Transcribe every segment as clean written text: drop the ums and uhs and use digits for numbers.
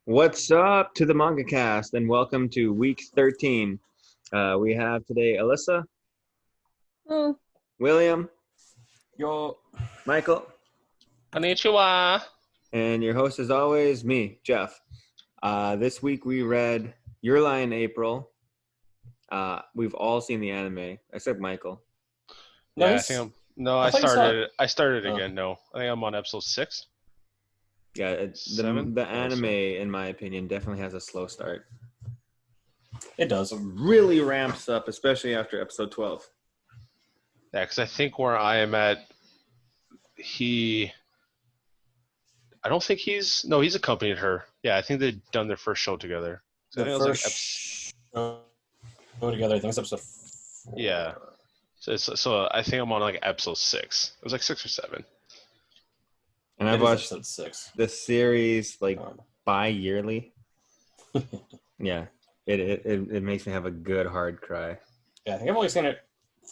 What's up to the Manga Cast, and welcome to week 13. We have today Alyssa, Oh, William, Yo, Michael, Konnichiwa. and your host as always, me, Jeff. This week we read Your Lie in April. We've all seen the anime, except Michael. Yeah, nice. I thought you saw started. I started Oh. again. No, I think I'm on episode 6. Yeah, Seven? the anime, in my opinion, definitely has a slow start. It does. Really ramps up, especially after episode 12. Yeah, because I think where I am at, I don't think he's accompanied her. Yeah, I think they've done their first show together. So I The think it was first show together, I think it's episode 4. Yeah. So I think I'm on like episode 6. It was like 6 or 7. And It I've is watched episode 6. the series like Um, bi-yearly. Yeah, it makes me have a good hard cry. yeah, I think I've only seen it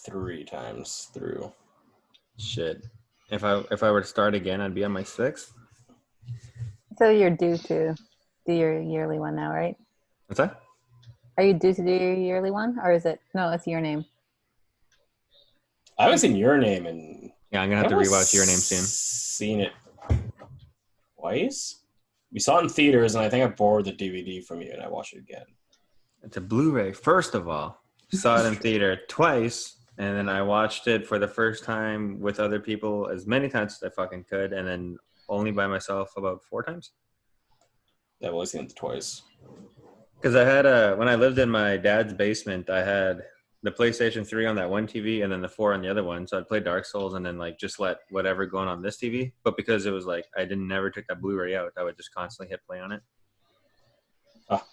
3 times through. Shit. If I were to start again, I'd be on my 6th. so you're due to do your yearly one now, right? What's that? Are you due to do your yearly one, or is it? No, it's Your Name. I haven't seen Your Name in. Yeah, I'm gonna have to rewatch Your Name soon. Seen it twice. We saw it in theaters, and I think I borrowed the DVD from you, and I watched it again. It's a Blu-ray. First of all, saw it in theater twice, and then I watched it for the first time with other people as many times as I fucking could, and then only by myself about 4 times. I've only seen it twice. Because I had when I lived in my dad's basement, I had the PlayStation 3 on that one TV and then the 4 on the other one. So I'd play Dark Souls and then like just let whatever go on this TV. But because it was like I didn't never took that Blu-ray out, I would just constantly hit play on it. Ah.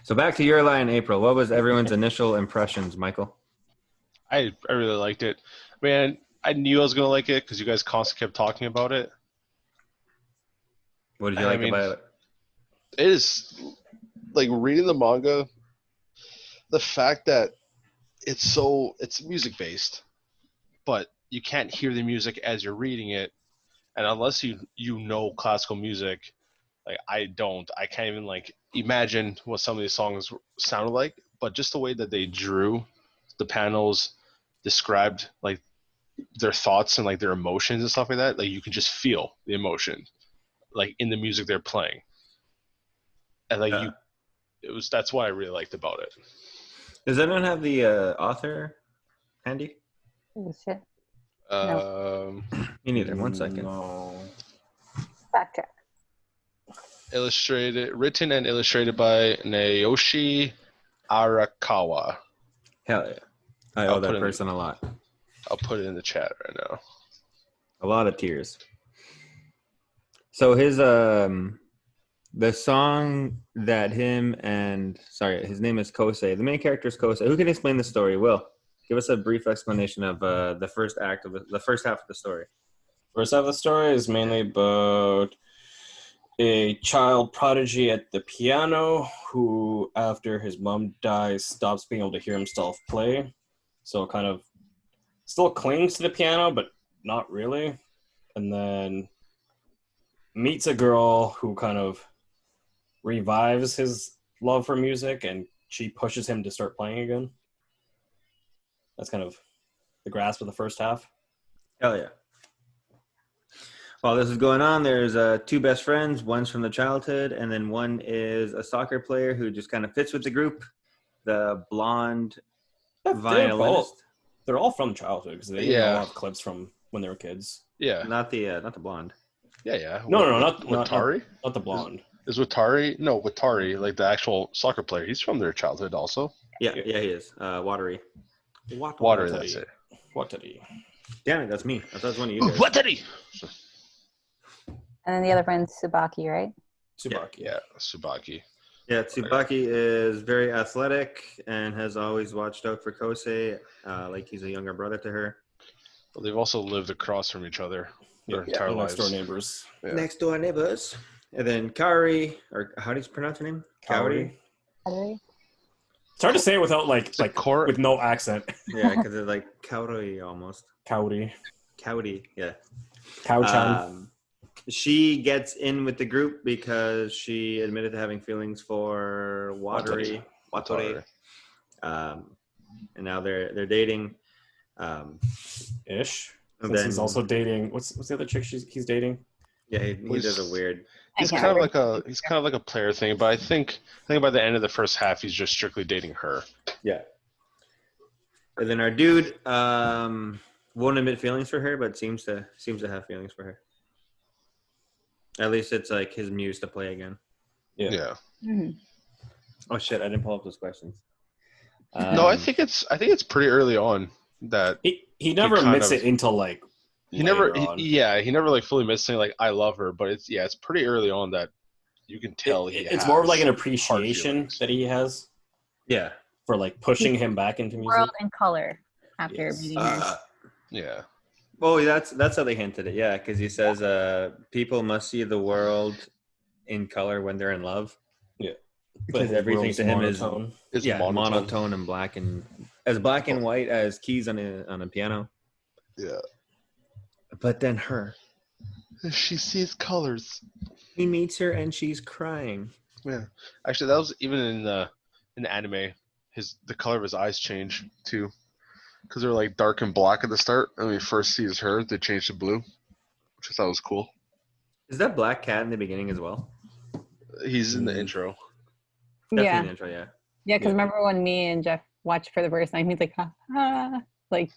So back to Your Lie in April. What was everyone's initial impressions, Michael? I really liked it. Man, I knew I was gonna like it because you guys constantly kept talking about it. What did you like about it? It is like reading the manga. The fact that it's music based, but you can't hear the music as you're reading it, and unless you know classical music, like I can't even like imagine what some of these songs sounded like. But just the way that they drew the panels, described like their thoughts and like their emotions and stuff like that, like you can just feel the emotion like in the music they're playing, and like that's what I really liked about it. Does anyone have the author handy? Oh shit! Me neither. 1 second. No. Fact check. Written and illustrated by Naoshi Arakawa. Hell yeah. I I'll owe that put it in- person a lot. I'll put it in the chat right now. A lot of tears. So his the song that his name is Kosei. The main character is Kosei. Who can explain the story? Will, give us a brief explanation of the first act of the first half of the story. First half of the story is mainly about a child prodigy at the piano who, after his mom dies, stops being able to hear himself play. So kind of still clings to the piano, but not really. And then meets a girl who kind of revives his love for music, and she pushes him to start playing again. That's kind of the grasp of the first half. Hell yeah. While this is going on, there's 2 best friends. One's from the childhood, and then one is a soccer player who just kind of fits with the group. The blonde violinist. They're all from childhood because they all have clips from when they were kids. Yeah. Not the blonde. Yeah. No, not Watari. Not the blonde. Is Watari? No, Watari, like the actual soccer player. He's from their childhood also. Yeah, he is. Watery. Water, that's it. Watari. Damn it, that's me. I thought it was one of you guys. Watari. And then the other friend's Tsubaki, right? Tsubaki. Yeah, Tsubaki. Yeah, Tsubaki is very athletic and has always watched out for Kosei, like he's a younger brother to her. But they've also lived across from each other their entire They're lives. next door neighbors. Yeah. Next door neighbors. And then Kaori, or how do you pronounce her name? Kaori. Kaori. It's hard to say it without like with no accent. Yeah, because it's like Kaori almost. Kaori. Kaori, yeah. Cow-chan. she gets in with the group because she admitted to having feelings for Watari. And now they're dating. Ish. And Since then, he's also dating. What's the other chick he's dating? yeah, he does a weird. He's kind of like a player thing, but I think by the end of the first half, he's just strictly dating her. Yeah. And then our dude won't admit feelings for her, but seems to have feelings for her. At least it's like his muse to play again. Yeah. Mm-hmm. Oh shit! I didn't pull up those questions. No, I think it's pretty early on that he never admits it until like he never like fully admits saying like I love her, but it's pretty early on that you can tell it's more of like an appreciation that he has. Yeah. For like pushing him back into music. World in color after meeting her. Yeah. Well, that's how they hinted it. Yeah, because he says people must see the world in color when they're in love. Yeah. Because everything to him is monotone and black and white as keys on a piano. Yeah. But then her. She sees colors. He meets her and she's crying. Yeah. Actually, that was even in the anime. The color of his eyes change too, because they're like dark and black at the start. And when he first sees her, they change to blue, which I thought was cool. Is that Black Cat in the beginning as well? He's in the intro. Definitely in the intro, yeah. Yeah, because remember when me and Jeff watched for the first time, he's like, ha, ha, like.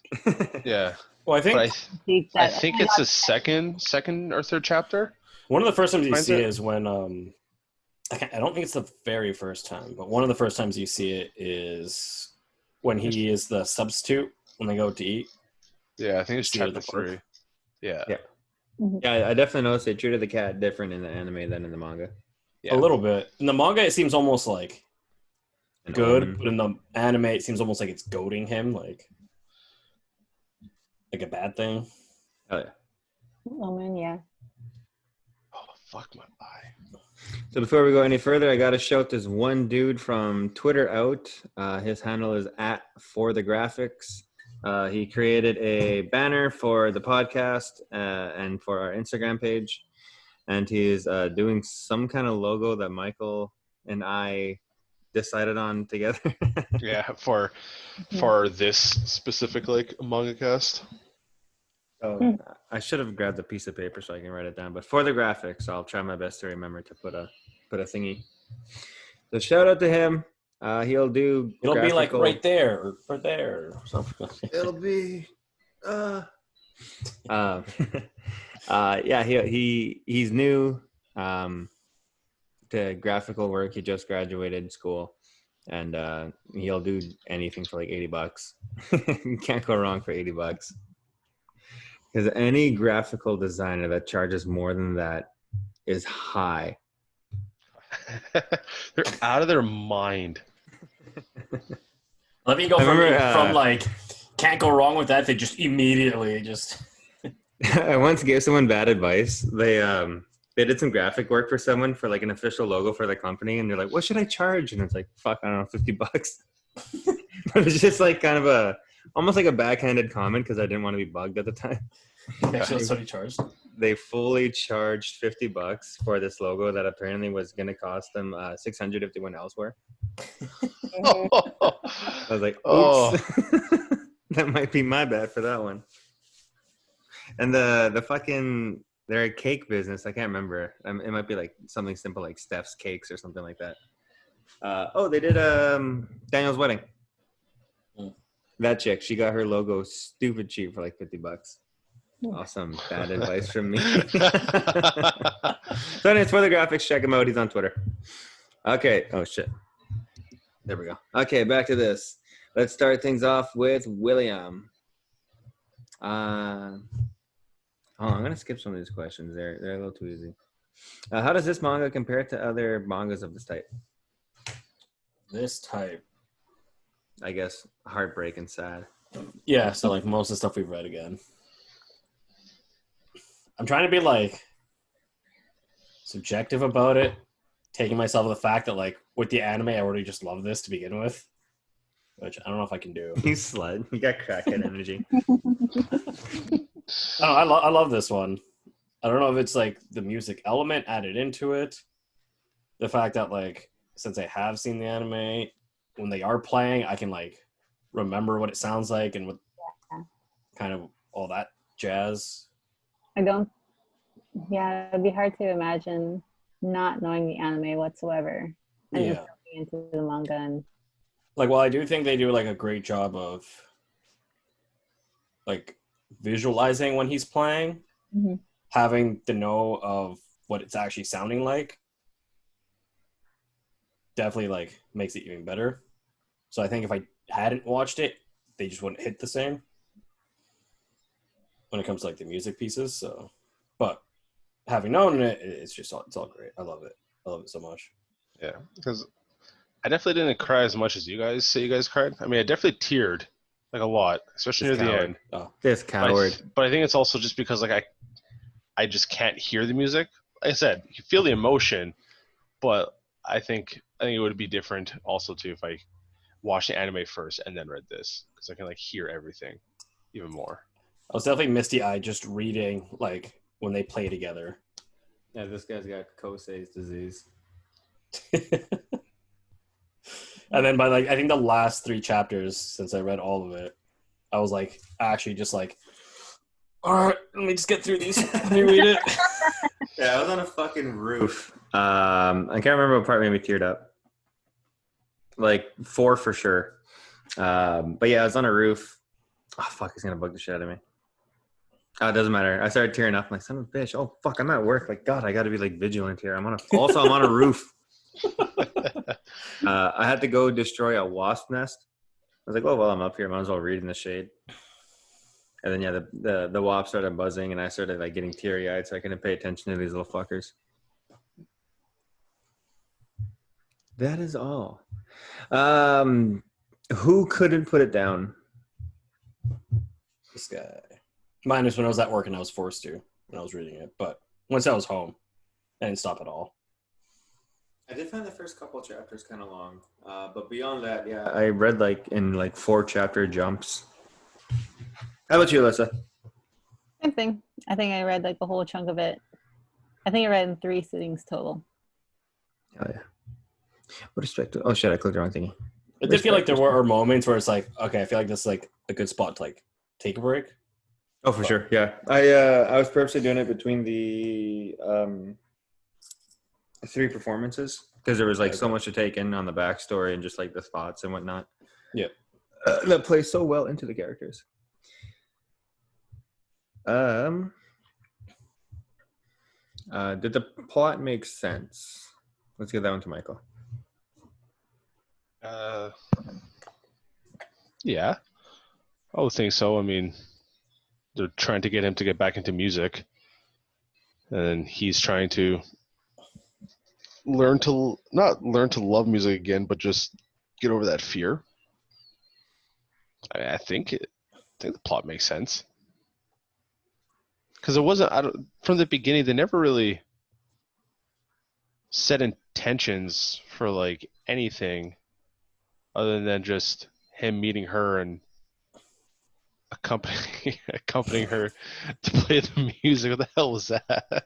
Yeah. Well, I think it's the second or third chapter. One of the first times you see it is when I don't think it's the very first time, but one of the first times you see it is when he is the substitute when they go to eat. Yeah, I think it's chapter 3. Yeah. Yeah. Yeah, I definitely noticed they treated the cat different in the anime than in the manga. Yeah. A little bit. In the manga, it seems almost like good, but in the anime, it seems almost like it's goading him, like a bad thing. Oh, yeah. Woman, yeah. Oh, fuck my eye. So before we go any further, I got to shout this one dude from Twitter out. His handle is @forthegraphics. He created a banner for the podcast and for our Instagram page. And he's doing some kind of logo that Michael and I decided on together. Yeah, for this specific like manga cast. Oh, I should have grabbed a piece of paper so I can write it down. But for the graphics, I'll try my best to remember to put a thingy. So shout out to him. He'll do. It'll be like right there or there or something. It'll be. Yeah, he's new to graphical work. He just graduated school, and he'll do anything for like $80. You can't go wrong for $80. Because any graphical designer that charges more than that is high. They're out of their mind. Let me go from like can't go wrong with that. They just immediately just. I once gave someone bad advice. They did some graphic work for someone for like an official logo for the company, and they're like, "What should I charge?" And it's like, "Fuck, I don't know, $50." But it's just like kind of almost like a backhanded comment because I didn't want to be bugged at the time. Actually, that's what he charged. They fully charged $50 for this logo that apparently was going to cost them $600 if they went elsewhere. I was like, oops. That might be my bad for that one. And the fucking, they're a cake business. I can't remember. It might be like something simple like Steph's Cakes or something like that. They did Daniel's wedding. That chick, she got her logo stupid cheap for like $50. Awesome. Bad advice from me. So anyways, for the graphics, check him out. He's on Twitter. Okay. Oh, shit. There we go. Okay, back to this. Let's start things off with William. I'm going to skip some of these questions. They're a little too easy. How does this manga compare to other mangas of this type? This type? I guess heartbreak and sad. Yeah, so like most of the stuff we've read again. I'm trying to be like subjective about it, taking myself to the fact that like with the anime, I already just love this to begin with, which I don't know if I can do. You slut. You got crackhead energy. I love this one. I don't know if it's like the music element added into it. The fact that like since I have seen the anime, when they are playing, I can like remember what it sounds like and what kind of all that jazz. I don't. Yeah, it'd be hard to imagine not knowing the anime whatsoever and just jumping into the manga. And like, well, I do think they do like a great job of like visualizing when he's playing, having the know of what it's actually sounding like. Definitely like makes it even better. So I think if I hadn't watched it, they just wouldn't hit the same when it comes to like the music pieces. So, but having known it, it's all great. I love it. I love it so much. Yeah, because I definitely didn't cry as much as you guys say you guys cried. I mean, I definitely teared like a lot, especially This near coward. the end. Oh, This coward. But I think it's also just because like I just can't hear the music. Like I said, you feel the emotion, but I think it would be different also too if I watched the anime first and then read this, because I can like hear everything even more. I was definitely misty-eyed just reading like when they play together. Yeah, this guy's got Kosei's disease. And then by like I think the last 3 chapters, since I read all of it, I was like actually just like, all right, let me just get through these. Let me read it. Yeah, I was on a fucking roof. I can't remember what part made me teared up. Like 4 for sure. But yeah, I was on a roof. Oh fuck, he's gonna bug the shit out of me. Oh, it doesn't matter. I started tearing up. I'm like, son of a bitch. Oh fuck, I'm at work. Like, God, I gotta be like vigilant here. I'm on a roof. I had to go destroy a wasp nest. I was like, oh well, I'm up here. Might as well read in the shade. And then yeah, the wasp started buzzing, and I started like getting teary eyed, so I couldn't pay attention to these little fuckers. That is all. Who couldn't put it down? This guy. Minus when I was at work and I was forced to when I was reading it, but once I was home, I didn't stop at all. I did find the first couple chapters kind of long, but beyond that, yeah, I read like in like 4 chapter jumps. How about you, Alyssa? same thing. I think I read like the whole chunk of it. I think I read in 3 sittings total. Oh yeah. What respect? Oh shit! I clicked the wrong thingy. It did feel like there were moments where it's like, okay, I feel like this is like a good spot to like take a break. Oh, for sure. Yeah, I was purposely doing it between the 3 performances because there was like so much to take in on the backstory and just like the thoughts and whatnot. Yeah, that plays so well into the characters. Did the plot make sense? Let's give that one to Michael. Yeah, I would think so. I mean, they're trying to get him to get back into music, and he's trying to not learn to love music again, but just get over that fear. I think the plot makes sense because it wasn't. From the beginning, they never really set intentions for like anything other than just him meeting her and accompanying her to play the music. What the hell was that?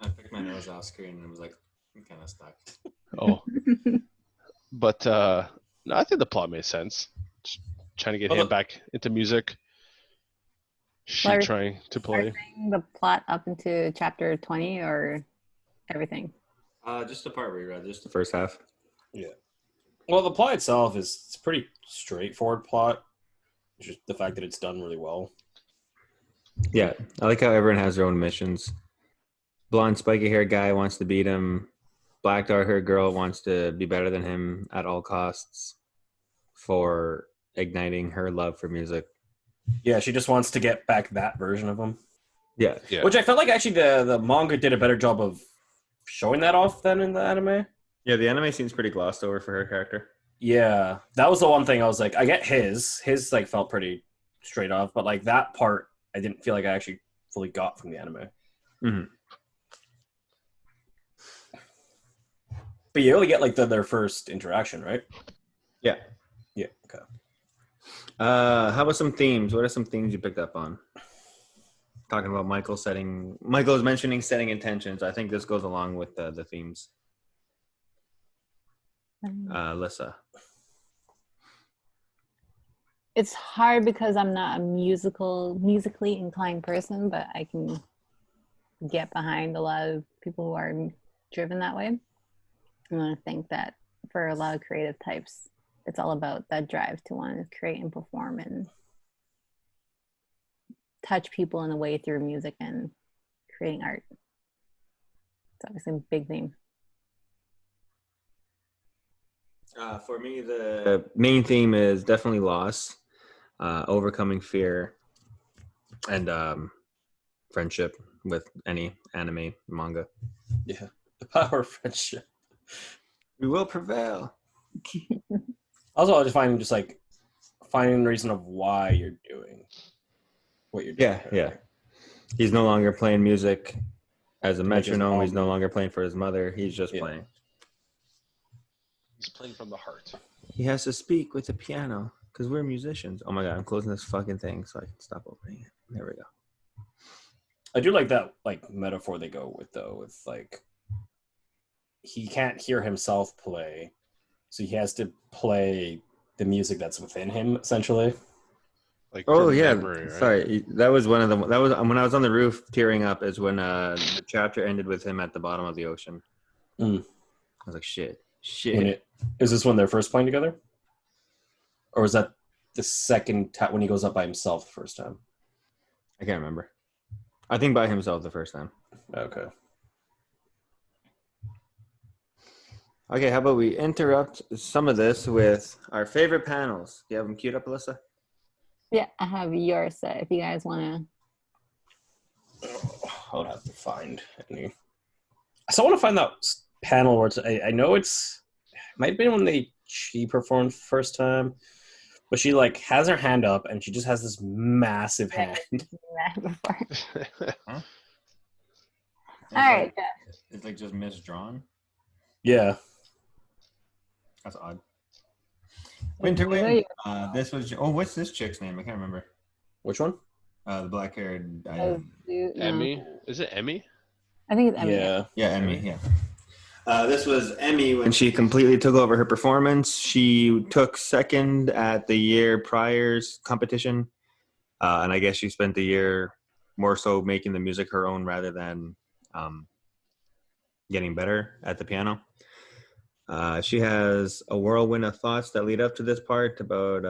I picked my nose off screen and was like, I'm kind of stuck. Oh, but no, I think the plot made sense. Just trying to get him back into music. She trying to play. The plot up into chapter 20 or everything? Just the part we read, just the first half. Yeah. Well, the plot itself is a pretty straightforward plot. Just the fact that it's done really well. Yeah, I like how everyone has their own missions. Blonde, spiky-haired guy wants to beat him. Black, dark-haired girl wants to be better than him at all costs for igniting her love for music. Yeah, she just wants to get back that version of him. Yeah. Which I felt like actually the manga did a better job of showing that off than in the anime. Yeah, the anime seems pretty glossed over for her character. Yeah, that was the one thing I was like, I get his like felt pretty straight off, but like that part I didn't feel like I actually fully got from the anime. Mm-hmm. But you only get like their first interaction, right? Yeah. Yeah. Okay. How about some themes? What are some themes you picked up on? talking about Michael is mentioning setting intentions. I think this goes along with the themes. Lissa. It's hard because I'm not a musically inclined person, but I can get behind a lot of people who are driven that way. And I think that for a lot of creative types, it's all about that drive to want to create and perform and touch people in a way through music and creating art. It's obviously a big theme. For me, the main theme is definitely loss, overcoming fear, and friendship with any anime, manga. Yeah, the power of friendship. We will prevail. Also, I just find finding the reason of why you're doing what you're doing. Yeah. He's no longer playing music as a metronome. He's no mom. longer playing for his mother. He's just playing. He's playing from the heart. He has to speak with the piano because we're musicians. Oh my god, I'm closing this fucking thing so I can stop opening it. There we go. I do like that metaphor they go with though, with he can't hear himself play, so he has to play the music that's within him, essentially. Like memory, right? Sorry, that was one of them. That was when I was on the roof tearing up. Is when the chapter ended with him at the bottom of the ocean. I was like, shit. Is this when they're first playing together, or was that the second when he goes up by himself the first time? I can't remember. I think by himself the first time. Okay. Okay, how about we interrupt some of this with our favorite panels? Do you have them queued up, Alyssa? Yeah, I have your set if you guys want to. I'll have to find any. I still want to find that panel where I know it might have been when she performed first time, but she has her hand up and she just has this massive hand. Huh? All right. It's just misdrawn. Yeah. That's odd. Winter Wind. This was. What's this chick's name? I can't remember. Which one? The black-haired. Emmy. Is it Emmy? I think it's Emmy. Yeah, Emmy. Yeah. This was Emmy when she completely took over her performance. She took second at the year prior's competition, and I guess she spent the year more so making the music her own rather than getting better at the piano. She has a whirlwind of thoughts that lead up to this part about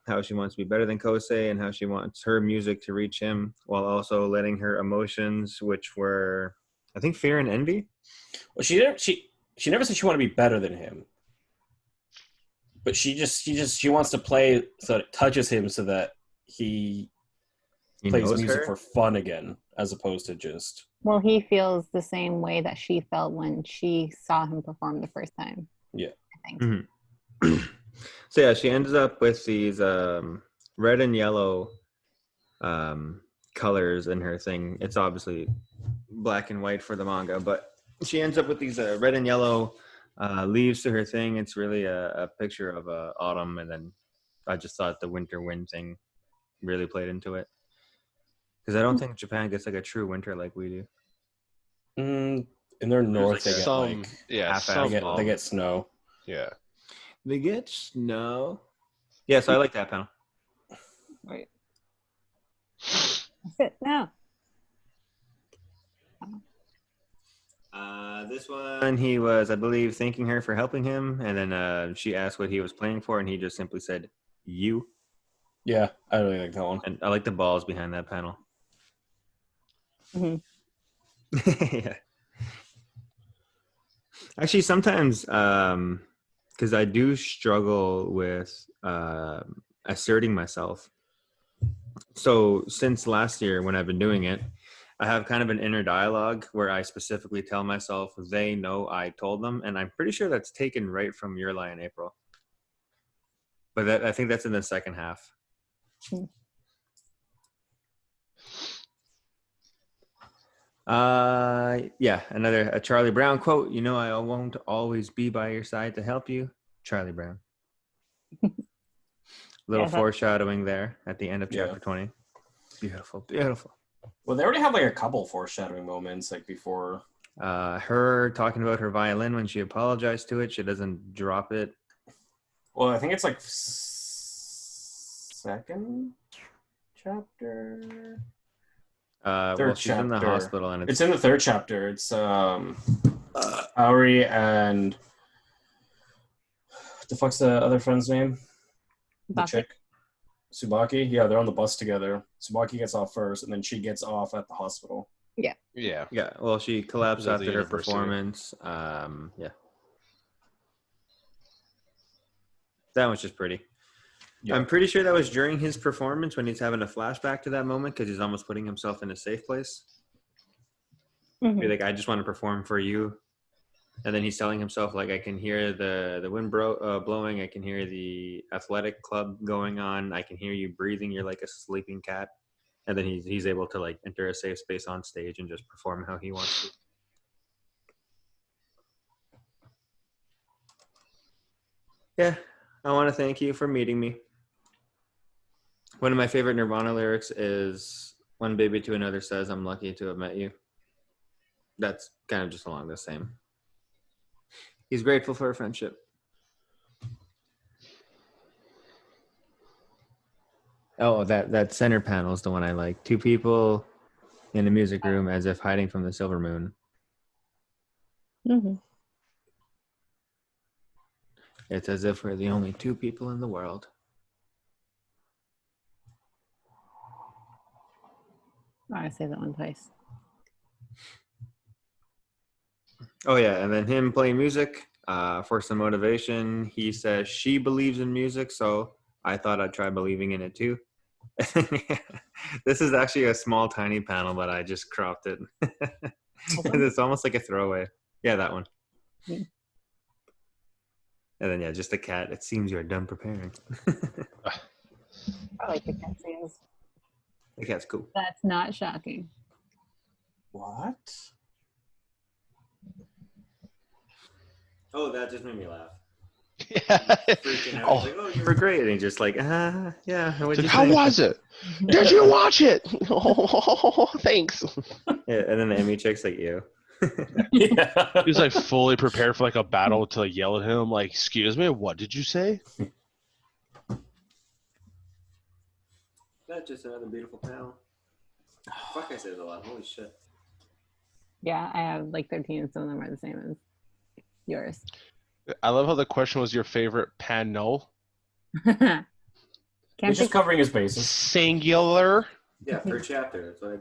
how she wants to be better than Kosei and how she wants her music to reach him while also letting her emotions, which were, I think, fear and envy. Well, she never said she wanted to be better than him, but she wants to play so it touches him so that he plays music for fun again, as opposed to just. Well, he feels the same way that she felt when she saw him perform the first time. Yeah, I think. Mm-hmm. So yeah, she ends up with these red and yellow colors in her thing. It's obviously black and white for the manga, but she ends up with these red and yellow leaves to her thing. It's really a picture of autumn, and then I just thought the winter wind thing really played into it. Because I don't think Japan gets a true winter like we do. In their north, they get snow. Yeah. They get snow. Yeah, so I like that panel. Right. That's it now. This one, he was, I believe, thanking her for helping him, and then she asked what he was playing for, and he just simply said, "You." Yeah, I really like that one. And I like the balls behind that panel. Mm-hmm. Yeah. Actually, sometimes, because I do struggle with asserting myself. So since last year, when I've been doing it, I have kind of an inner dialogue where I specifically tell myself they know I told them, and I'm pretty sure that's taken right from Your Lie in April. But I think that's in the second half. Yeah, a Charlie Brown quote. You know, I won't always be by your side to help you, Charlie Brown. Little foreshadowing there at the end of chapter 20. Beautiful, beautiful. Well, they already have like a couple foreshadowing moments like before. Her talking about her violin when she apologized to it. She doesn't drop it. Well, I think it's like second chapter. Well, she's in the chapter. hospital, and It's in the third chapter. It's Aori and what the fuck's the other friend's name? The Baki. chick. Tsubaki. Yeah, they're on the bus together. Tsubaki gets off first, and then she gets off at the hospital. Yeah. Yeah. Well, she collapsed At the after her university. performance. Yeah. That was just pretty. Yeah. I'm pretty sure that was during his performance when he's having a flashback to that moment because he's almost putting himself in a safe place. Mhm. Be like, I just want to perform for you. And then he's telling himself, like, I can hear the wind blowing. I can hear the athletic club going on. I can hear you breathing. You're like a sleeping cat. And then he's able to, like, enter a safe space on stage and just perform how he wants to. Yeah, I want to thank you for meeting me. One of my favorite Nirvana lyrics is "One baby to another says, I'm lucky to have met you." That's kind of just along the same. He's grateful for a friendship. Oh, that center panel is the one I like. Two people in a music room as if hiding from the silver moon. Mm-hmm. It's as if we're the only two people in the world. I say that one twice. Oh, yeah. And then him playing music for some motivation. He says she believes in music, so I thought I'd try believing in it too. This is actually a small, tiny panel, but I just cropped it. It's almost like a throwaway. Yeah, that one. Mm. And then, yeah, just a cat. It seems you're done preparing. I like the cat scenes. The cat's cool. That's not shocking. What? Oh, that just made me laugh. Yeah. Freaking out. He's like, oh, you were great. And he's just like, yeah. What'd you How think? was it? Did you watch it? Oh, thanks. Yeah, and then the Emmy chick's like, ew. Yeah. He was like fully prepared for like a battle to like yell at him, like, "Excuse me, what did you say?" That's just another beautiful panel. Fuck, I said it a lot. Holy shit. Yeah, I have like 13 and some of them are the same as yours. I love how the question was your favorite panel. Can't He's just think covering his bases. Singular. Yeah, per chapter. That's what I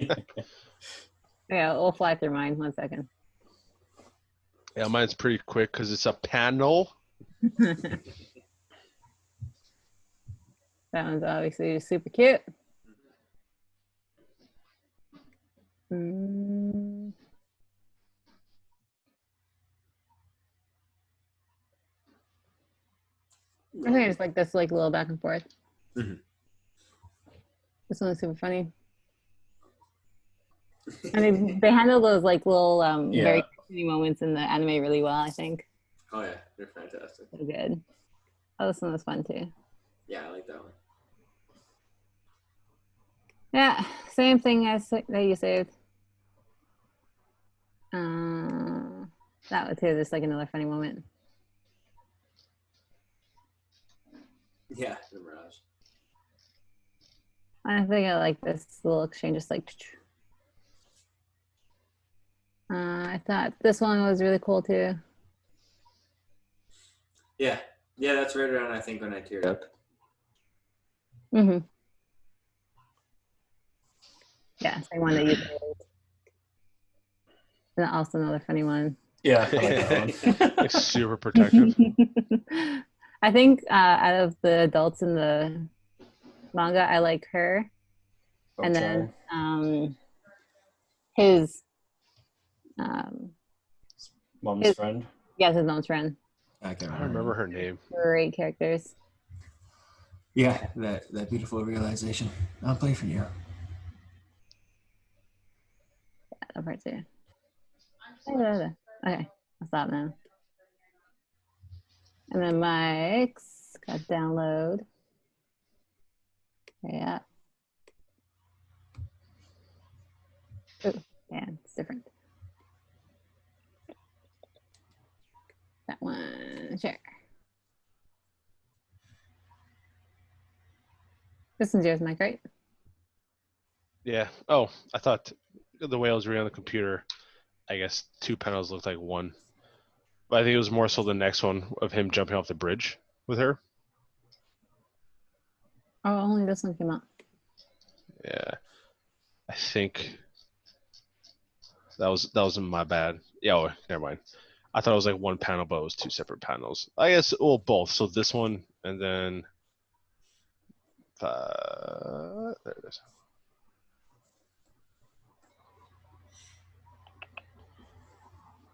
did. Yeah, we'll fly through mine. 1 second. Yeah, mine's pretty quick because it's a panel. That one's obviously super cute. Mm. I think I just like this like little back and forth. Mhm. This one's super funny. And they handle those like little very funny moments in the anime really well, I think. Oh, yeah. They're fantastic. So good. Oh, this one was fun too. Yeah, I like that one. Yeah, same thing as that you saved. That one too, just like another funny moment. Yeah, the Mirage. I think I like this little exchange, just like. I thought this one was really cool too. Yeah. Yeah, that's right around, I think, when I teared up. Mm-hmm. Yeah, same one that you saved. And also another funny one. Yeah, I like that one. Like super protective. I think out of the adults in the manga, I like her. And then his mom's friend. Yes, his mom's friend. I can't I don't remember her name. Great characters. Yeah, that beautiful realization. I'll play for you. Yeah, that part too. Okay, I'll stop now. And then Mike's got download. Yeah. Yeah, it's different. That one, sure. This one's yours, Mike, right? Yeah. Oh, I thought the way I was reading on the computer, I guess 2 panels looked like one. But I think it was more so the next one of him jumping off the bridge with her. Oh, only this one came out. Yeah. I think that was my bad. Yeah, oh, never mind. I thought it was like one panel, but it was 2 separate panels. I guess, well, both. So this one and then there it is.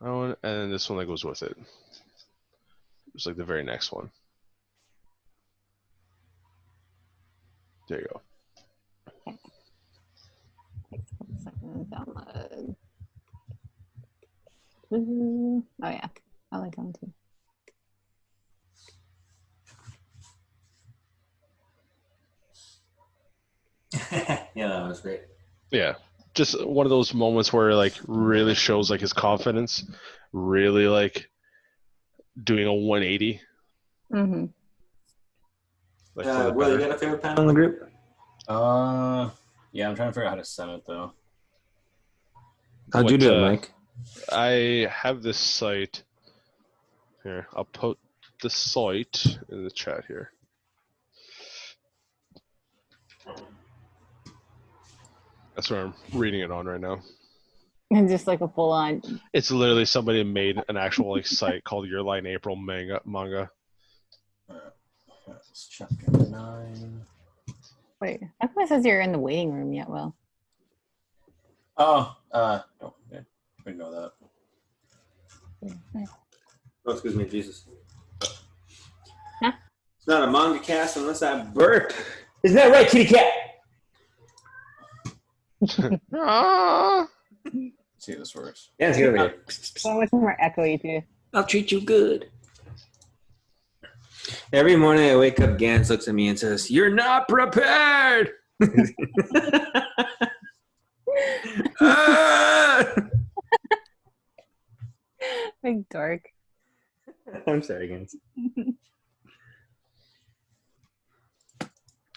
That one, and then this one that goes with it. It's like the very next one. There you go. Takes a couple seconds to download. Oh yeah, I like that one too. Yeah, that was great. Yeah, just one of those moments where like really shows like his confidence, really like doing a 180. Mm-hmm. Like for the Will, you better. got a favorite panel in the group? Yeah, I'm trying to figure out how to send it though. How'd you What, do it, Mike? I have this site here. I'll put the site in the chat here. That's where I'm reading it on right now. And just like a full on. It's literally somebody made an actual like site called Your Line April manga. It's chapter 9. Wait, how come it says you're in the waiting room yet? Well, Oh, no, yeah, we know that. Oh, excuse me, Jesus. Huh? It's not a manga cast unless I burp. Isn't that right, kitty cat? See if this works. Yeah, it's good over here. so much more echoey too. I'll treat you good. Every morning I wake up, Gans looks at me and says, "You're not prepared." Ah! Big dork. I'm sorry, Gans. Yeah,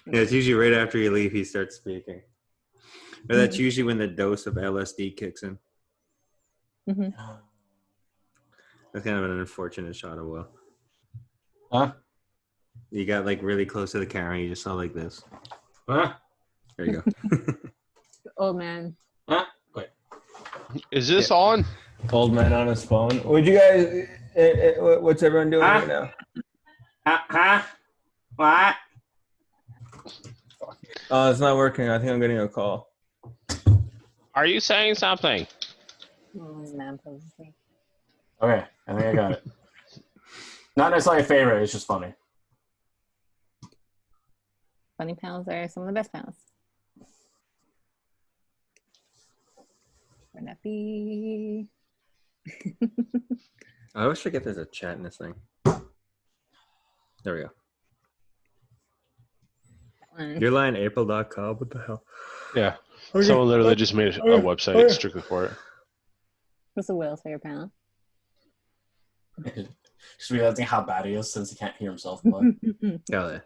it's usually right after you leave he starts speaking. Or that's usually when the dose of LSD kicks in. Mm-hmm. That's kind of an unfortunate shot of Will. Huh? You got like really close to the camera. You just saw like this. Huh? There you go. Old man. Huh? Wait. Is this on? Old man on his phone. Would you guys? What's everyone doing right now? Huh? What? Oh, it's not working. I think I'm getting a call. Are you saying something? Old man, probably. Okay, I think I got it. Not necessarily a favorite, it's just funny. Funny panels are some of the best panels. Where'd that be? I always forget there's a chat in this thing. There we go. YourLineApril.com. What the hell? Yeah. Okay. Someone literally just made a website strictly for it. What's the Will's favorite panel? Just realizing how bad he is since he can't hear himself. But Yeah.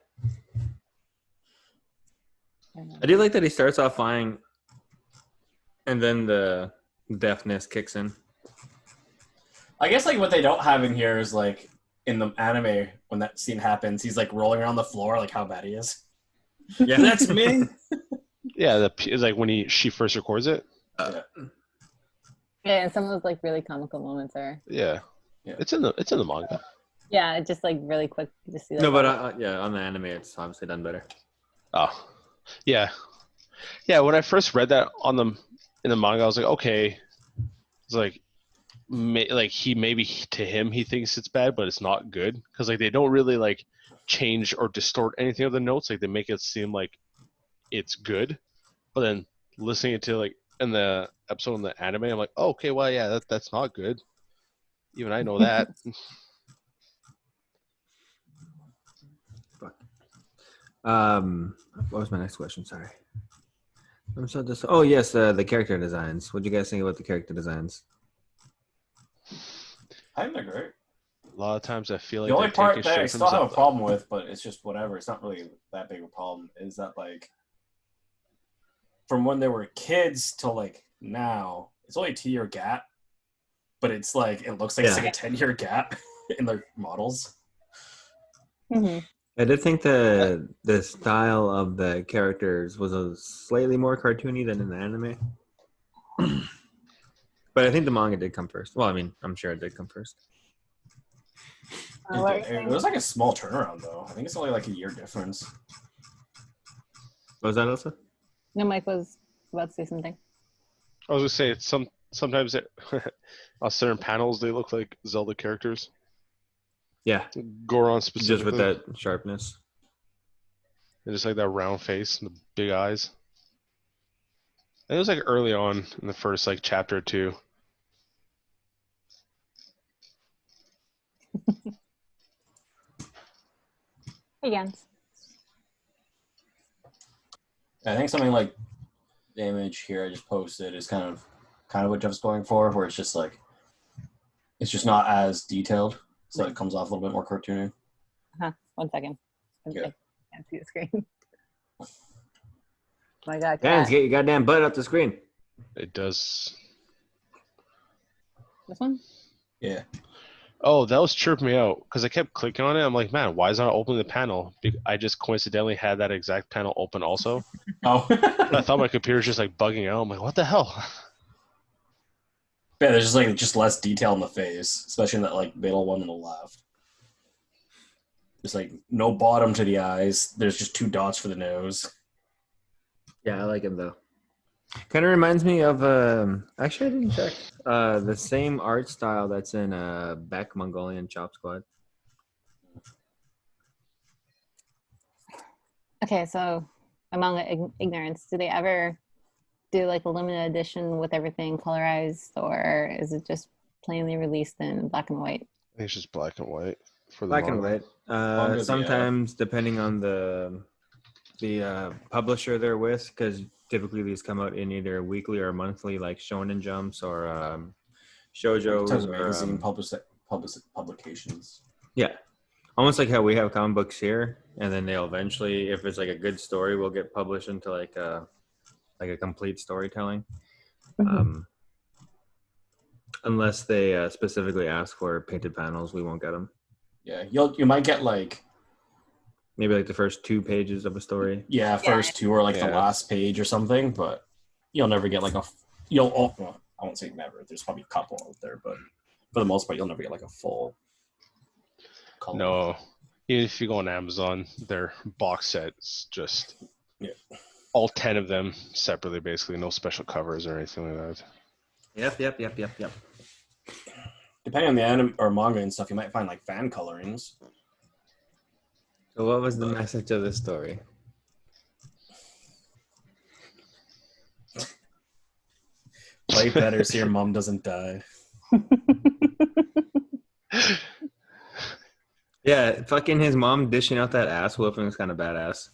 I do like that he starts off fine, and then the deafness kicks in. I guess like what they don't have in here is like in the anime when that scene happens, he's like rolling around the floor, like how bad he is. Yeah, that's me. Yeah, it's like when she first records it. Yeah, and some of those like really comical moments are. Yeah. It's in the manga. Yeah, just like really quick to just see. Like, No, but yeah, on the anime, it's obviously done better. Oh, yeah, yeah. When I first read that in the manga, I was like, okay, it's like, maybe to him he thinks it's bad, but it's not good because like they don't really like change or distort anything of the notes. Like they make it seem like it's good, but then listening to like in the episode in the anime, I'm like, oh, okay, well, yeah, that's not good. Even I know that. Fuck. What was my next question? Sorry. I'm so oh yes, the character designs. What do you guys think about the character designs? I think they're great. A lot of times I feel like The only they're part taking that I straight from still have a Zelda. problem with, but it's just whatever. It's not really that big of a problem. Is that like from when they were kids till like now, it's only a 2-year gap, but it's like it looks like it's like a 10-year gap in their models. Hmm. I did think the style of the characters was a slightly more cartoony than in the anime. But I think the manga did come first. Well, I mean, I'm sure it did come first. It was like a small turnaround though. I think it's only like a year difference. What was that, Elsa? No, Mike was about to say something. I was gonna say it's sometimes on certain panels they look like Zelda characters. Yeah, Goron specifically, just with that sharpness. and just like that round face and the big eyes. And it was like early on in the first like chapter or two. Hey, Jens. I think something like the image here I just posted is kind of what Jeff's going for, where it's just like it's just not as detailed, so it comes off a little bit more cartoony. 1 second. Yeah. I can't see the screen. My God, Hands, cat. get your goddamn butt up the screen. It does. This one? Yeah. Oh, that was chirping me out because I kept clicking on it. I'm like, man, why is it not opening the panel? I just coincidentally had that exact panel open also. Oh. I thought my computer was just like bugging out. I'm like, what the hell? Yeah, there's just less detail in the face, especially in that like middle one on the left. There's like no bottom to the eyes. There's just 2 dots for the nose. Yeah, I like him though. Kind of reminds me of actually I didn't check the same art style that's in Beck Mongolian Chop Squad. Okay, so among ignorance, do they ever do like a limited edition with everything colorized, or is it just plainly released in black and white? I think it's just black and white for the Black and manga. white. Sometimes depending on the publisher they're with, because typically these come out in either weekly or monthly, like Shonen Jumps or Shoujo's or magazine publications. Yeah, almost like how we have comic books here, and then they'll eventually, if it's like a good story, will get published into like a complete storytelling. Mhm. Unless they specifically ask for painted panels, we won't get them. Yeah, you might get like maybe like the first 2 pages of a story. Yeah, first 2 or like the last page or something, but you'll never get like I won't say never. There's probably a couple out there, but for the most part, you'll never get like a full color. No, even if you go on Amazon, their box sets just all 10 of them separately, basically, no special covers or anything like that. Yep. Depending on the anime or manga and stuff, you might find like fan colorings. So what was the message of the story? Play better so your mom doesn't die. Yeah, fucking his mom dishing out that ass whooping was kind of badass.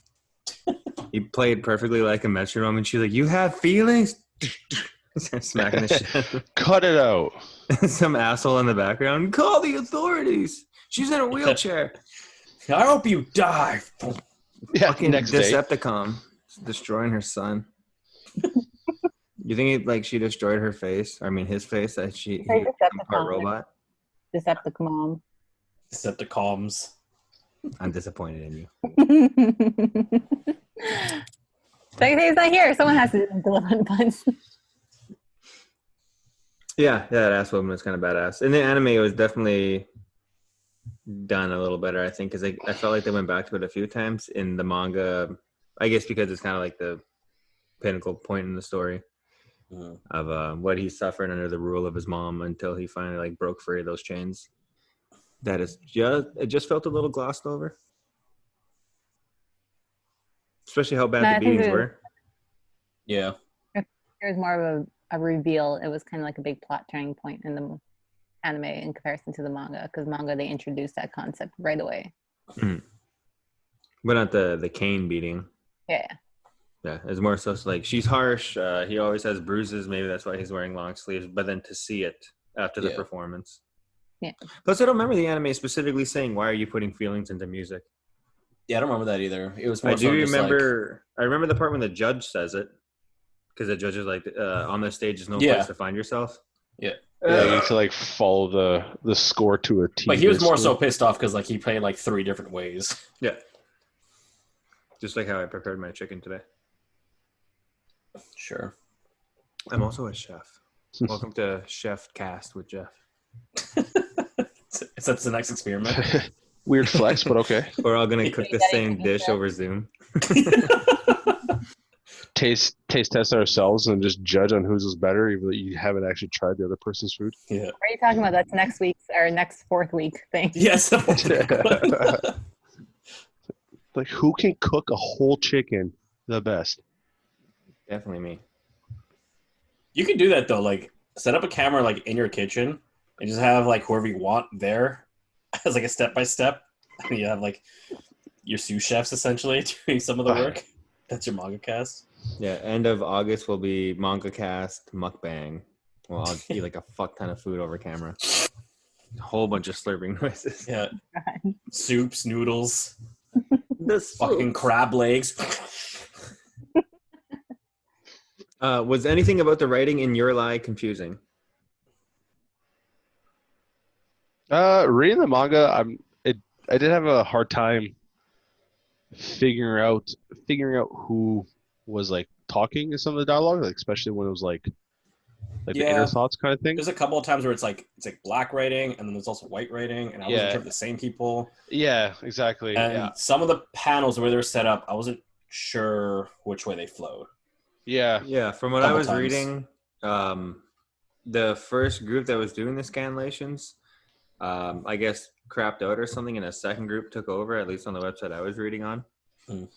He played perfectly like a metronome, and she's like, "You have feelings." Smacking the shit. Cut it out. Some asshole in the background. Call the authorities. She's in a wheelchair. I hope you die. Yeah, Fucking next day. Decepticon destroying her son. You think she destroyed her face? I mean, his face that he became part robot. Decepticon. Decepticons. I'm disappointed in you. He's not here. Someone has to deliver the puns. Yeah, that ass woman was kind of badass. In the anime, it was definitely done a little better, I think, because I felt like they went back to it a few times. In the manga, I guess because it's kind of like the pinnacle point in the story of what he's suffering under the rule of his mom until he finally broke free of those chains. That is just felt a little glossed over, especially how bad the beatings were. Yeah, it was more of a reveal. It was kind of like a big plot turning point in the anime in comparison to the manga, because manga they introduced that concept right away. Mm-hmm. But not the cane beating. Yeah. Yeah, it's more so it's like she's harsh. He always has bruises. Maybe that's why he's wearing long sleeves. But then to see it after the performance. Yeah. Plus, I don't remember the anime specifically saying, "Why are you putting feelings into music?" Yeah, I don't remember that either. It was more I do so just remember. I remember the part when the judge says it, because the judge is like, "On the stage is no Yeah. place to find yourself." Yeah. Yeah, you need to like follow the score to a T. But he was more so basically. pissed off because like he played like 3 different ways. Yeah. Just like how I prepared my chicken today. Sure. I'm also a chef. Welcome to Chef Cast with Jeff. So that's the next experiment. Weird flex, but okay. We're all gonna cook the same dish over Zoom. Taste test ourselves and just judge on whose is better, even though you haven't actually tried the other person's food. Yeah. What are you talking about? That's next week's or next 4th week thing. Yes. Like, who can cook a whole chicken the best? Definitely me. You can do that though. Like, set up a camera like in your kitchen and just have like whoever you want there as like a step by step. And you have like your sous chefs essentially doing some of the work. That's your manga cast. Yeah, end of August will be Manga Cast Mukbang. Well, I'll eat like a fuck ton of food over camera. A whole bunch of slurping noises. Yeah. Soups, noodles, The fucking crab legs. Was anything about the writing in your lie confusing? Reading the manga, I did have a hard time figuring out who was like talking in some of the dialogue, like especially when it was like the inner thoughts kind of thing. There's a couple of times where it's like black writing and then there's also white writing, and I wasn't sure if the same people. Yeah, exactly. And some of the panels where they're set up, I wasn't sure which way they flowed. Yeah. From what I was reading, the first group that was doing the scanlations, I guess crapped out or something, and a second group took over. At least on the website I was reading on,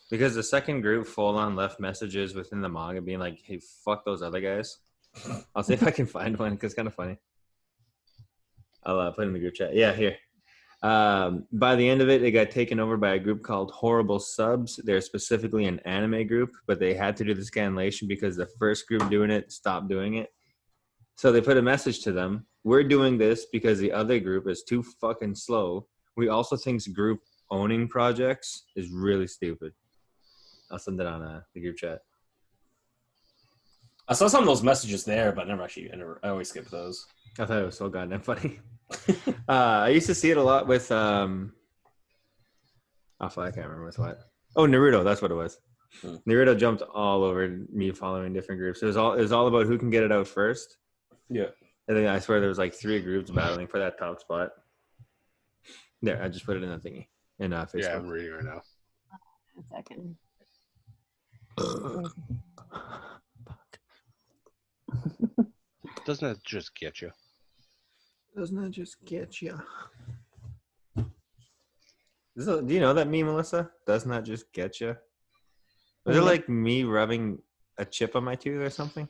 because the second group full on left messages within the manga being like, "Hey, fuck those other guys." I'll see if I can find one because it's kind of funny. I'll put it in the group chat. Yeah, here. By the end of it, it got taken over by a group called Horrible Subs. They're specifically an anime group, but they had to do the scanlation because the first group doing it stopped doing it. So they put a message to them. We're doing this because the other group is too fucking slow. We also think group owning projects is really stupid. I'll send it on the group chat. I saw some of those messages there, but I always skip those. I thought it was so goddamn funny. I used to see it a lot with I can't remember with what. Oh, Naruto, that's what it was. Naruto jumped all over me following different groups. It was all about who can get it out first. Yeah. And then I swear there was like 3 groups battling for that top spot. There, I just put it in the thingy in Facebook. Yeah, I'm reading right now. A second. Doesn't that just get you? Doesn't that just get you? Do you know that meme, Melissa? Doesn't that just get you? Was it like me rubbing a chip on my tooth or something?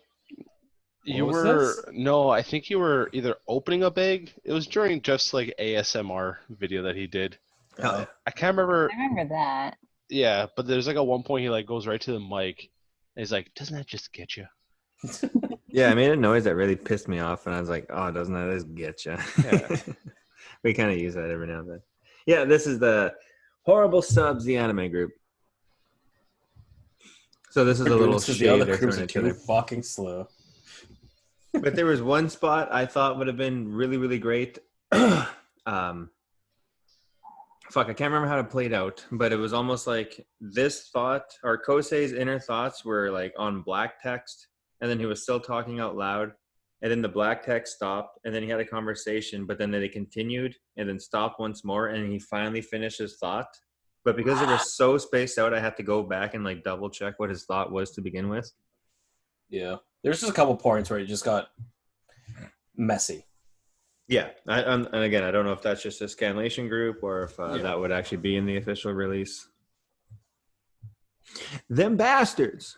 No, I think you were either opening a bag. It was during just like ASMR video that he did. Oh. I can't remember. I remember that. Yeah, but there's like at one point he like goes right to the mic and he's like, "Doesn't that just get you?" Yeah, I made a noise that really pissed me off, and I was like, "Oh, doesn't that just get you?" Yeah. We kind of use that every now and then. Yeah, this is the Horrible Subs, the anime group. So this is a little shade the other they're groups throwing are at each too other. fucking slow. But there was one spot I thought would have been really, really great. Fuck, I can't remember how it played out, but it was almost like this thought, or Kosei's inner thoughts were like on black text, and then he was still talking out loud, and then the black text stopped, and then he had a conversation, but then they continued, and then stopped once more, and he finally finished his thought. But because it was so spaced out, I had to go back and like double check what his thought was to begin with. Yeah. There's just a couple points where it just got messy. Yeah, and again, I don't know if that's just a scanlation group or if that would actually be in the official release. Them bastards.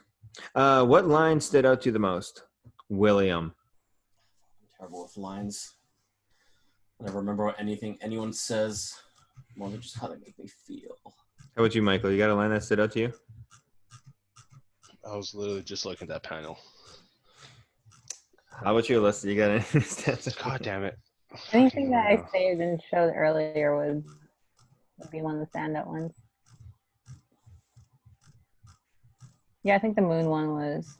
What line stood out to you the most? William. I'm terrible with lines. I never remember what anyone says. More than just how they make me feel. How about you, Michael? You got a line that stood out to you? I was literally just looking at that panel. How about you, Alyssa? You got any stats? God damn it. Anything that I Fucking saved and showed earlier would be one of the standout ones. Yeah, I think the moon one was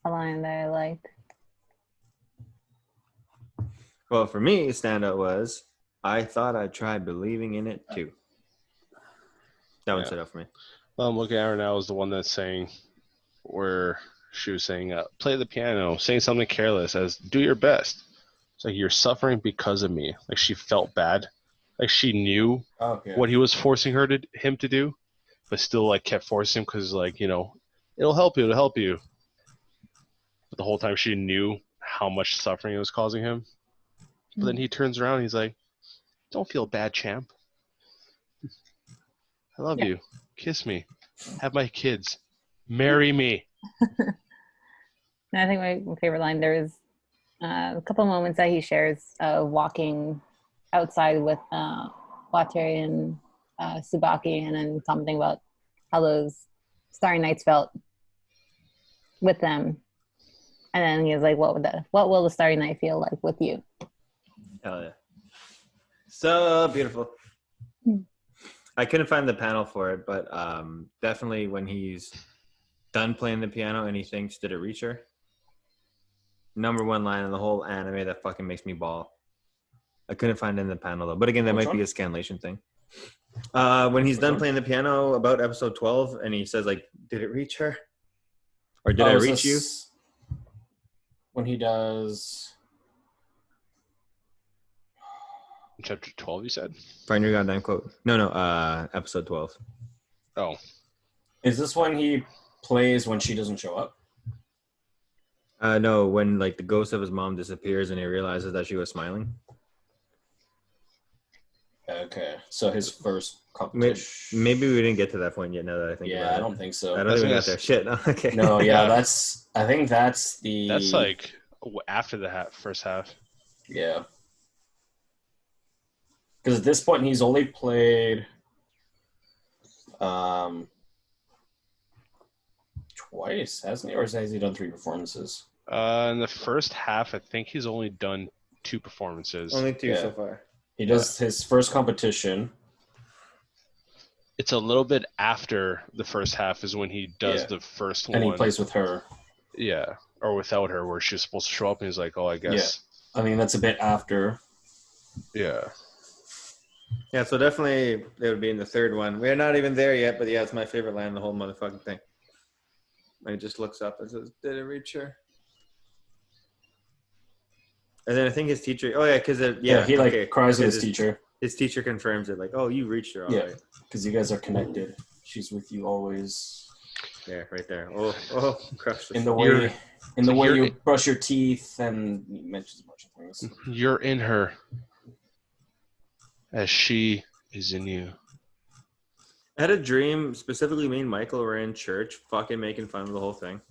a line that I liked. Well, for me, standout was I thought I tried believing in it too. That one Yeah. stood out for me. Well, I'm looking at her now as the one that's saying, where she was saying, play the piano, saying something careless as do your best. It's like, you're suffering because of me. Like, she felt bad. Like, she knew what he was forcing him to do, but still, like, kept forcing him because, like, you know, it'll help you. But the whole time she knew how much suffering it was causing him. But then he turns around and he's like, don't feel bad, champ. I love you. Kiss me. Have my kids. Marry me. And I think my favorite line, there's a couple moments that he shares walking outside with Water and Tsubaki, and then something about how those starry nights felt with them. And then he was like, what will the starry night feel like with you? Hell yeah. So beautiful. I couldn't find the panel for it, but definitely when he's done playing the piano and he thinks, did it reach her? Number one line in the whole anime that fucking makes me bawl. I couldn't find it in the panel though. But again, that might be a scanlation thing. When he's done playing the piano about episode 12 and he says, like, did it reach her? Or did I reach you? When he does... Chapter 12, you said? Find your goddamn quote. No, episode 12. Oh. Is this when he plays when she doesn't show up? No, when like the ghost of his mom disappears and he realizes that she was smiling. Okay, so his first competition. Maybe we didn't get to that point yet. Now that I think about it. I don't think so. I don't even got there. Shit. Okay. No, yeah, I think that's the. That's like after the first half. Yeah. Because at this point he's only played twice, hasn't he? Or has he done 3 performances? In the first half, I think he's only done 2 performances. Only 2 so far. He does his first competition. It's a little bit after the first half is when he does the first one. And he plays with her. Yeah, or without her, where she's supposed to show up and he's like, oh, I guess. Yeah. I mean, that's a bit after. Yeah. Yeah, so definitely it would be in the third one. We're not even there yet, but yeah, it's my favorite line in the whole motherfucking thing. And he just looks up and says, did it reach her? And then I think his teacher, because he cries with his teacher. His teacher confirms it, like, oh, you reached her, all right. Because you guys are connected. She's with you always. Yeah, right there. Oh, crushed. In the way you brush your teeth, and he mentions a bunch of things. You're in her, as she is in you. I had a dream, specifically me and Michael were in church, fucking making fun of the whole thing.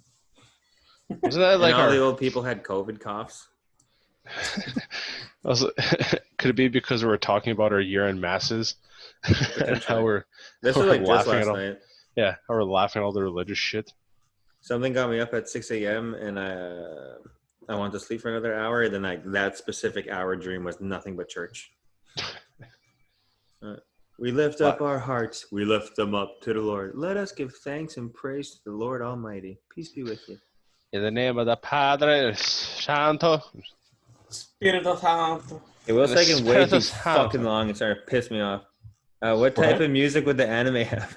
Wasn't that like and all the old people had COVID coughs? Could it be because we were talking about our year-end masses? And how we're this was like just last night. Yeah, how we're laughing at all the religious shit. Something got me up at 6 a.m. and I wanted to sleep for another hour. And then that specific hour dream was nothing but church. We lift up our hearts. We lift them up to the Lord. Let us give thanks and praise to the Lord Almighty. Peace be with you. In the name of the Padre Santo. Spirito Santo. It was taking way too fucking long and started to piss me off. What type of music would the anime have?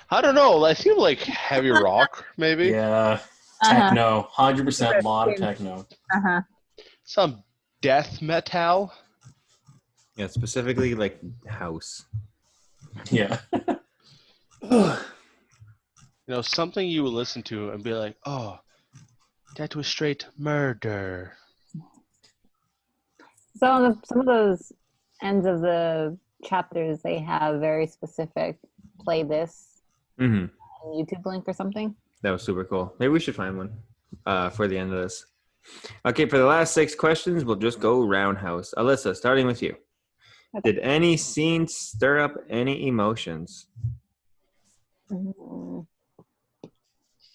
I don't know. I feel like heavy rock, maybe. Yeah. Techno. 100% lot of techno. Some death metal. Yeah, specifically like house. Yeah. Something you would listen to and be like, oh, that was straight murder. So some of those ends of the chapters, they have very specific play this YouTube link or something. That was super cool. Maybe we should find one for the end of this. Okay, for the last 6 questions, we'll just go roundhouse. Alyssa, starting with you. Okay. Did any scene stir up any emotions? Mm,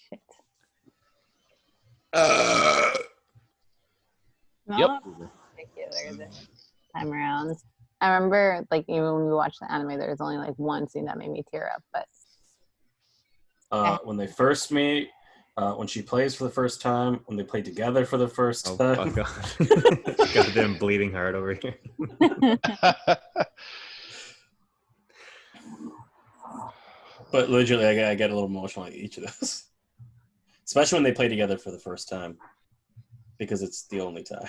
shit. Not particular this time around. I remember, like, even when we watched the anime, there was only like one scene that made me tear up. But When they first meet, when she plays for the first time, when they play together for the first Oh, time. fuck off. Goddamn bleeding heart over here. But literally, I get a little emotional at each of those. Especially when they play together for the first time. Because it's the only time.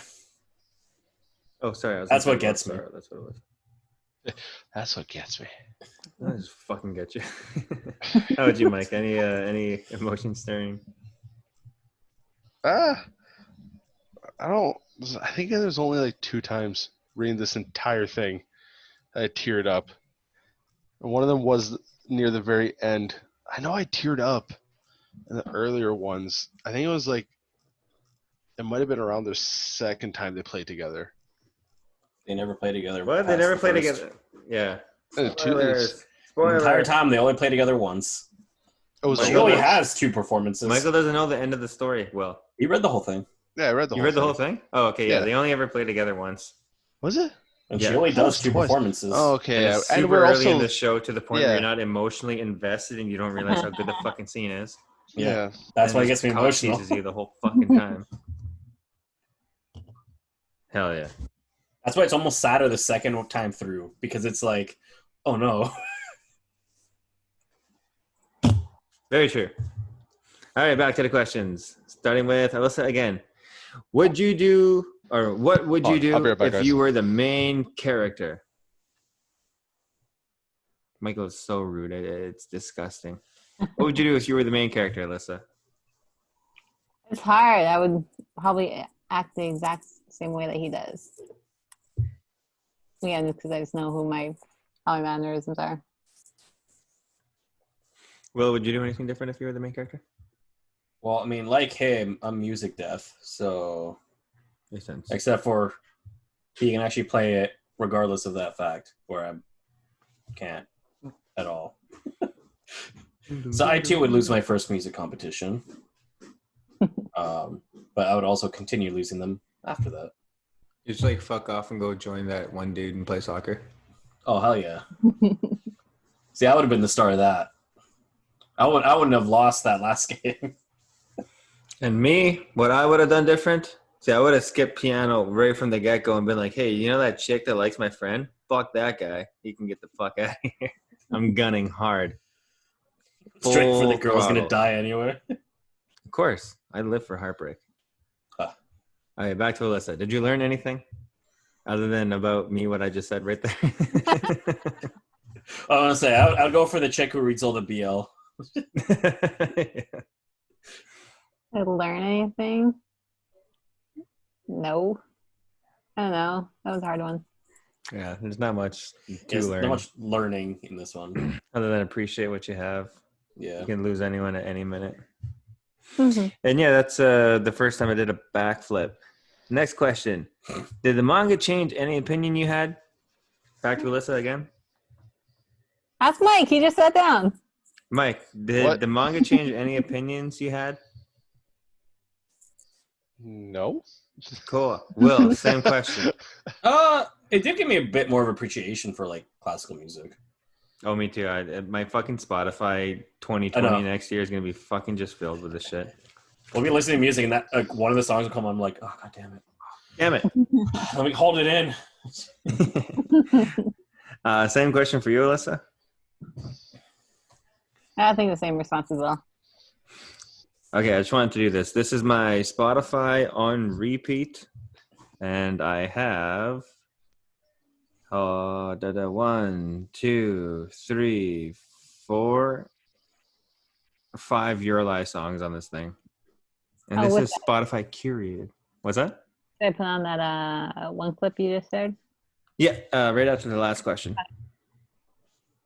Oh, sorry. I was That's gonna what say gets me. Sorry, that's what it was. That's what gets me. I just fucking get you. How about you, Mike? Any emotion stirring? I don't. I think there's only like 2 times reading this entire thing that I teared up. And one of them was near the very end. I know I teared up in the earlier ones. I think it was like, it might have been around their second time they played together. They never play together. What? They past never the play first. together. Yeah. And Spoilers. The entire Spoilers. time, they only play together once. it was She Michael only does- has 2 performances. Michael doesn't know the end of the story. Well, You read the whole thing. Yeah, I read the you whole read the thing. whole thing? Oh, okay. Yeah. Yeah. They only ever played together once. Was it? And Yeah. she only I thought it does was 2 twice. performances. Oh, okay. And Yeah. it's And super we're early also in the show to the point where yeah. you're not emotionally invested and you don't realize how good the fucking scene is. yeah. That's And why it just gets me cock emotional. teases you the whole fucking time. Hell yeah. That's why it's almost sadder the second time through. Because it's like, oh no. Very true. All right, back to the questions. Starting with Alyssa again. Would you do, or what would you Hold on, I'll do be right back, if guys. you were the main character? Michael is so rude. It's disgusting. What would you do if you were the main character, Alyssa? it's hard. I would probably act the exact same way that he does. Yeah, because I just know how my mannerisms are. Will, would you do anything different if you were the main character? Well, I mean, like him, I'm music deaf. So, Makes sense. except for he can actually play it regardless of that fact, where I can't at all. So I too would lose my first music competition. But I would also continue losing them after that. You just like fuck off and go join that one dude and play soccer. Oh hell yeah! See, I would have been the star of that. I wouldn't have lost that last game. And me, what I would have done different? See, I would have skipped piano right from the get-go and been like, hey, you know that chick that likes my friend? Fuck that guy. He can get the fuck out of here. I'm gunning hard. Straight for the Full girl's gonna throttle. die anyway. Of course. I live for heartbreak. Huh. All right, back to Alyssa. Did you learn anything other than about me, what I just said right there? I want to say I'd go for the chick who reads all the BL. Did I learn anything? No. I don't know. That was a hard one. Yeah, there's not much to There's learn not much learning in this one. other than appreciate what you have. Yeah. You can lose anyone at any minute. Mm-hmm. And yeah, that's the first time I did a backflip. Next question. Did the manga change any opinion you had? Back to Alyssa again. Ask Mike. He just sat down. Mike, did What? the manga change any opinions you had? No. Cool. Will, same question. It did give me a bit more of appreciation for like classical music. Oh, me too. My fucking Spotify 2020 next year is going to be fucking just filled with this shit. We'll be listening to music and that like one of the songs will come on. I'm like, oh god damn it. Damn it. Let me hold it in. Same question for you, Alyssa. I think the same response as well. Okay, I just wanted to do this. This is my Spotify on repeat, and I have 1, 2, 3, 4, 5 Euroli songs on this thing, and this is Spotify curated. What's that? Did I put on that one clip you just shared? Yeah, right after the last question.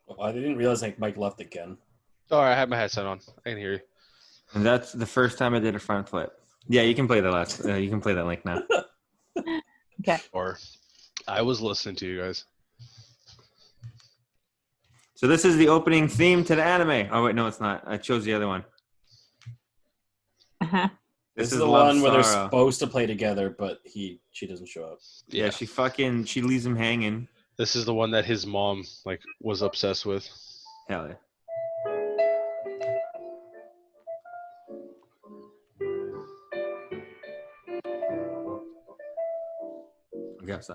Oh, I didn't realize like Mike left again. Oh, I had my headset on. I can hear you. And that's the first time I did a front flip. Yeah, you can play the last. You can play that link now. Okay. Or I was listening to you guys. So this is the opening theme to the anime. Oh wait, no, it's not. I chose the other one. Uh-huh. This is the Love one where they're Sorrow. supposed to play together, but she doesn't show up. Yeah, she leaves him hanging. This is the one that his mom was obsessed with. Hell yeah. Okay, so.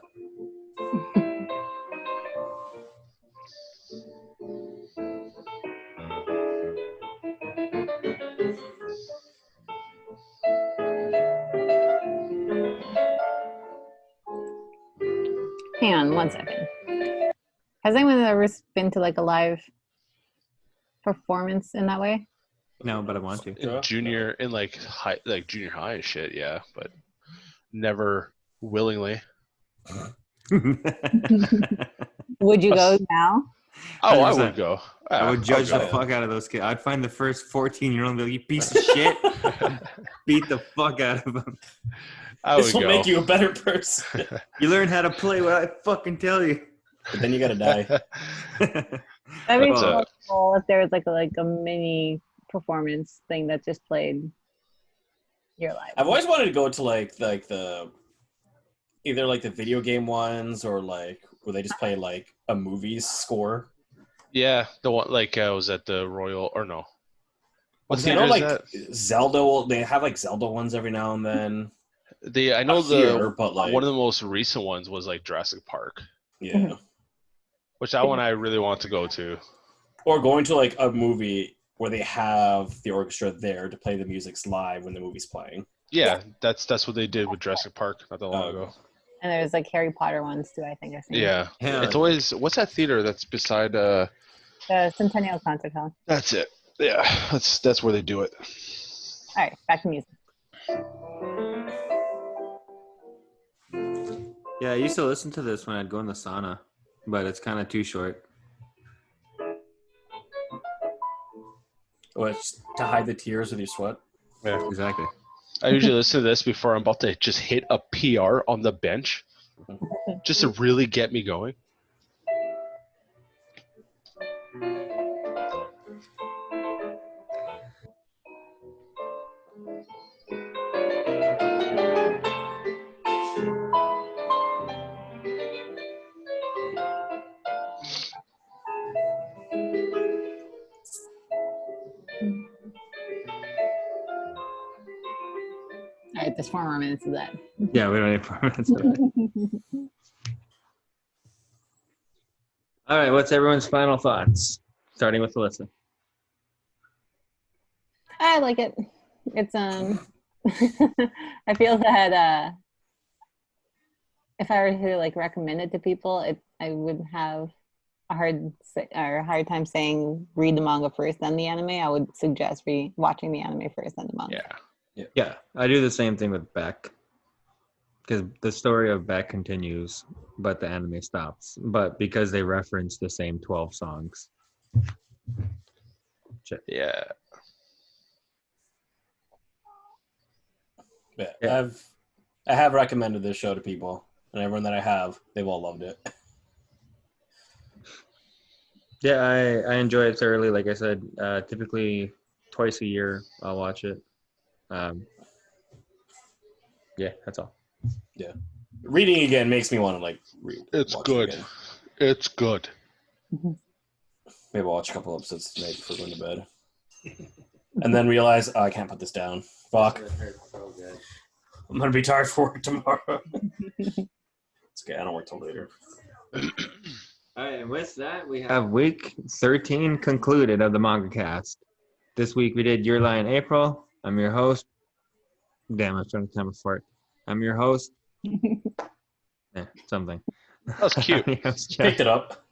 Hang on 1 second. Has anyone ever been to like a live performance in that way? No, but I want to. In junior high and shit, yeah, but never willingly. Would you go now? Oh, I 100%. would go. I would judge the fuck out of those kids. I'd find the first 14-year-old and be like, you piece of shit. Beat the fuck out of them. This will make you a better person. You learn how to play what I fucking tell you. But then you gotta die. That'd be But, so cool if there was like a mini performance thing that just played your life. I've always wanted to go to like the either like the video game ones or like where they just play like a movie's score. Yeah, the one was at the Royal or no? What You know, theater is like that? Zelda. They have like Zelda ones every now and then. I know Not here, but like one of the most recent ones was like Jurassic Park, yeah. which that one I really want to go to. Or going to like a movie where they have the orchestra there to play the music's live when the movie's playing. Yeah, that's what they did with Jurassic Park not that long ago. And there's like Harry Potter ones too, I think. I've seen. Yeah, Hell it's yeah. always what's that theater that's beside? The Centennial Concert Hall. That's it. Yeah, that's where they do it. All right, back to music. Yeah, I used to listen to this when I'd go in the sauna, but it's kind of too short. Oh, it's to hide the tears with your sweat. Yeah, Exactly. I usually listen to this before I'm about to just hit a PR on the bench, just to really get me going. All right, there's 4 more minutes of that. Yeah, we don't need 4 minutes of it. All right, what's everyone's final thoughts? Starting with Alyssa. I like it. It's I feel that if I were to like recommend it to people, I would have a hard time saying read the manga first then the anime. I would suggest watching the anime first then the manga. Yeah, I do the same thing with Beck. Because the story of Beck continues, but the anime stops. But because they reference the same 12 songs. Yeah. Yeah. I have recommended this show to people, and everyone that I have, they've all loved it. Yeah, I enjoy it thoroughly. Like I said, typically twice a year I'll watch it. Yeah, that's all. Yeah, reading again makes me want to like read. It's watch good. It It's good. Maybe I'll watch a couple episodes tonight before going to bed, and then realize I can't put this down. Fuck. I'm gonna be tired for work tomorrow. It's okay. I don't work till later. All right, and with that, we have week 13 concluded of the Manga Cast. This week we did Your Lie in April. I'm your host. Damn, I was trying to time a fart. I'm your host. Something. That was cute. Picked it up.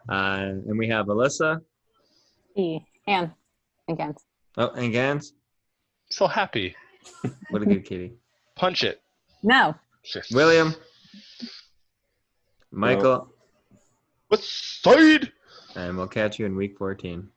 And we have Alyssa. And against. Oh, and Gans. So happy. What a good kitty. Punch it. No. William. Michael. What side? And we'll catch you in week 14.